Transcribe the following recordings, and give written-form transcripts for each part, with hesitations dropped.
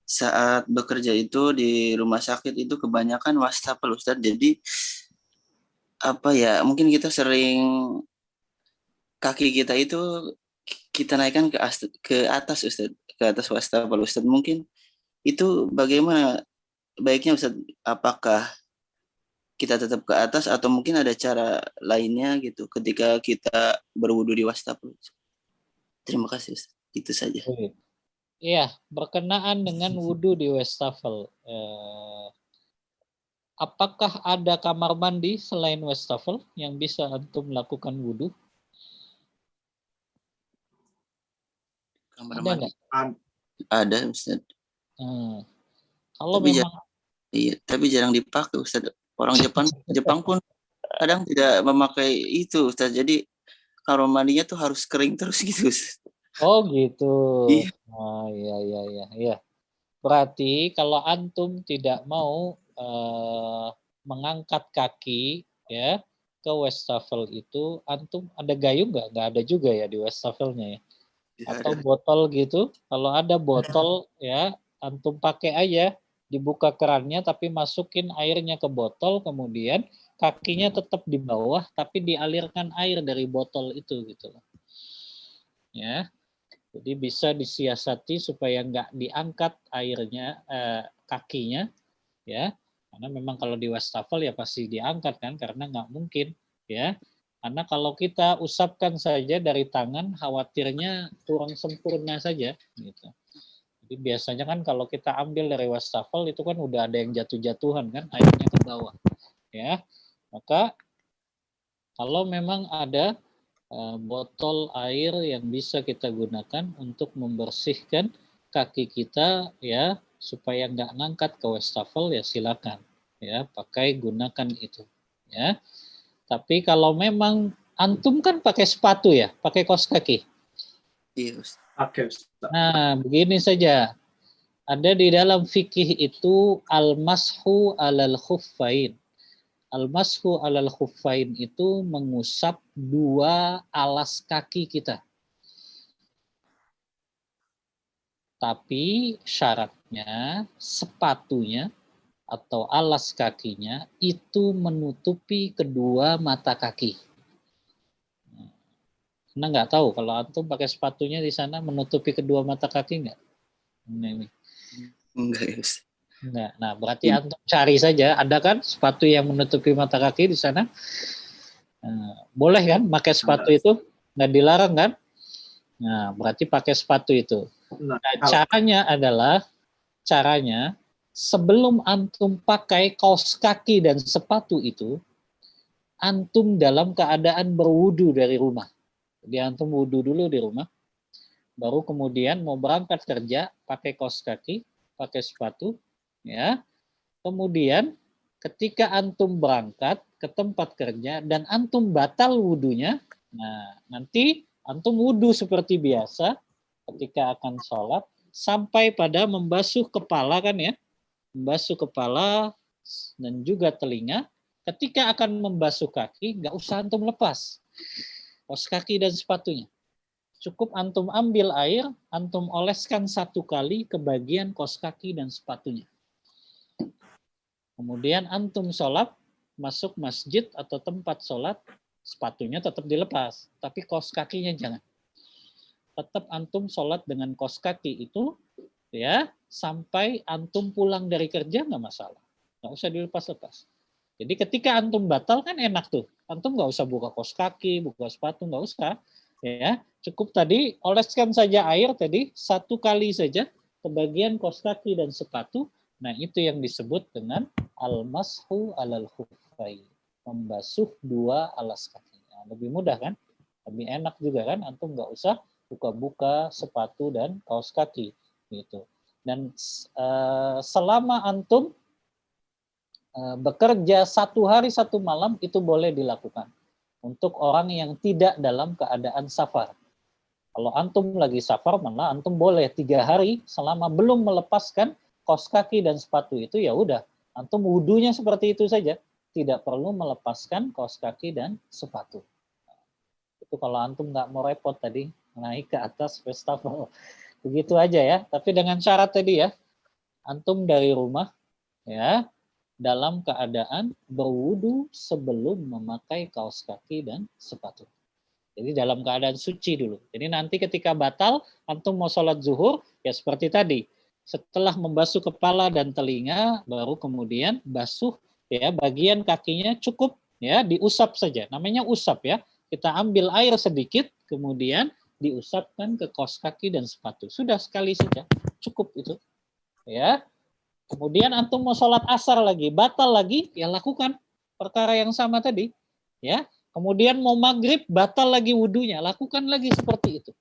saat bekerja itu di rumah sakit itu kebanyakan wastafel Ustadz. Jadi apa ya? Mungkin kita sering kaki kita itu kita naikkan ke atas Ustadz, ke atas wastafel Ustadz. Mungkin itu bagaimana baiknya Ustadz? Apakah kita tetap ke atas atau mungkin ada cara lainnya gitu ketika kita berwudu di wastafel? Terima kasih Ustadz. Itu saja. Iya, berkenaan dengan wudhu di wastafel. Apakah ada kamar mandi selain wastafel yang bisa antum lakukan wudhu? Kamar Ada mandi nggak? ada Ustaz. Kalau Tapi memang iya, tapi jarang dipakai Ustaz. Orang Jepang pun kadang tidak memakai itu Ustaz. Jadi kamar mandinya tuh harus kering terus gitu Ustaz. oh gitu. Iya. Oh iya iya iya iya. Berarti kalau antum tidak mau mengangkat kaki ya ke wastafel itu, antum ada gayung nggak? Nggak ada juga ya di wastafelnya ya. Tidak Atau ada. botol gitu. Kalau ada botol ya, antum pakai aja, dibuka kerannya tapi masukin airnya ke botol, kemudian kakinya tetap di bawah tapi dialirkan air dari botol itu gitu loh. Ya. Jadi bisa disiasati supaya nggak diangkat airnya kakinya ya. Karena memang kalau di wastafel ya pasti diangkat kan karena nggak mungkin ya. Karena kalau kita usapkan saja dari tangan khawatirnya kurang sempurna saja gitu. Jadi biasanya kan kalau kita ambil dari wastafel itu kan udah ada yang jatuh-jatuhan kan airnya ke bawah ya. Maka kalau memang ada botol air yang bisa kita gunakan untuk membersihkan kaki kita ya supaya nggak ngangkat ke wastafel ya silakan ya pakai gunakan itu ya. Tapi kalau memang antum kan pakai sepatu ya, pakai kaos kaki. Iya Ustaz. Oke. Nah, begini saja. Ada di dalam fikih itu al-mashu alal khuffain. Al-mashu alal khuffain itu mengusap dua alas kaki kita. Tapi syaratnya sepatunya atau alas kakinya itu menutupi kedua mata kaki. Karena nggak tahu kalau antum pakai sepatunya di sana menutupi kedua mata kaki nggak? Ini. Enggak ya Ustaz. Enggak. Nah, berarti antum cari saja, ada kan sepatu yang menutupi mata kaki di sana? Nah, boleh kan pakai sepatu itu? Nggak dilarang kan? Nah, berarti pakai sepatu itu. Nah, caranya sebelum antum pakai kaos kaki dan sepatu itu, antum dalam keadaan berwudu dari rumah. Jadi antum wudu dulu di rumah, baru kemudian mau berangkat kerja pakai kaos kaki, pakai sepatu, ya. Kemudian ketika antum berangkat ke tempat kerja dan antum batal wudunya, nah nanti antum wudu seperti biasa ketika akan sholat sampai pada membasuh kepala kan ya, membasuh kepala dan juga telinga. Ketika akan membasuh kaki, nggak usah antum lepas kaos kaki dan sepatunya. Cukup antum ambil air, antum oleskan satu kali ke bagian kaos kaki dan sepatunya. Kemudian antum sholat, masuk masjid atau tempat sholat, sepatunya tetap dilepas, tapi kaos kakinya jangan. Tetap antum sholat dengan kaos kaki itu, ya sampai antum pulang dari kerja nggak masalah, nggak usah dilepas-lepas. Jadi ketika antum batal kan enak tuh, antum nggak usah buka kaos kaki, buka sepatu, nggak usah. Ya, cukup tadi oleskan saja air tadi satu kali saja ke bagian kaos kaki dan sepatu. Nah itu yang disebut dengan al-mashu alal khuffain, membasuh dua alas kaki. Nah, lebih mudah kan, lebih enak juga kan, antum nggak usah buka-buka sepatu dan kaos kaki gitu. Dan selama antum bekerja 1 hari 1 malam itu boleh dilakukan untuk orang yang tidak dalam keadaan safar. Kalau antum lagi safar, malah antum boleh 3 hari selama belum melepaskan kaos kaki dan sepatu itu ya udah, antum wudunya seperti itu saja, tidak perlu melepaskan kaos kaki dan sepatu. Itu kalau antum nggak mau repot tadi naik ke atas wastafel. Begitu aja ya, tapi dengan syarat tadi ya, Antum dari rumah ya dalam keadaan berwudu sebelum memakai kaos kaki dan sepatu. Jadi dalam keadaan suci dulu. Jadi nanti ketika batal, antum mau sholat zuhur, ya seperti tadi. Setelah membasuh kepala dan telinga, baru kemudian basuh ya bagian kakinya cukup ya diusap saja. Namanya usap ya. Kita ambil air sedikit, kemudian diusapkan ke kaos kaki dan sepatu. Sudah sekali saja, cukup itu. Ya, kemudian antum mau sholat asar lagi, batal lagi, ya lakukan perkara yang sama tadi. Ya, kemudian mau maghrib, batal lagi wudhunya, lakukan lagi seperti itu.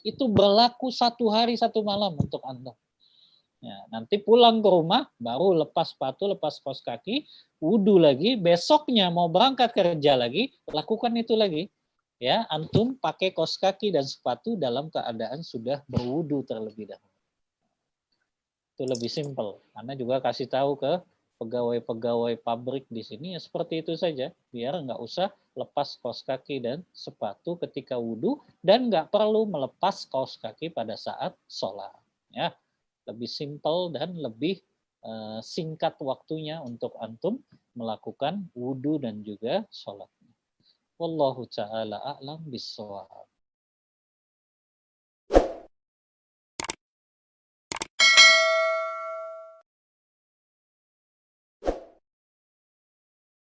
Itu berlaku 1 hari 1 malam untuk antum. Ya, nanti pulang ke rumah, baru lepas sepatu, lepas kaos kaki, wudhu lagi, besoknya mau berangkat kerja lagi, lakukan itu lagi. Ya, antum pakai kaos kaki dan sepatu dalam keadaan sudah berwudhu terlebih dahulu. Itu lebih simpel. Karena juga kasih tahu ke pegawai-pegawai pabrik di sini ya seperti itu saja, biar nggak usah lepas kaos kaki dan sepatu ketika wudhu dan nggak perlu melepas kaos kaki pada saat sholat. Ya, lebih simpel dan lebih singkat waktunya untuk antum melakukan wudhu dan juga sholat. Wallahu ta'ala a'lam bishawab.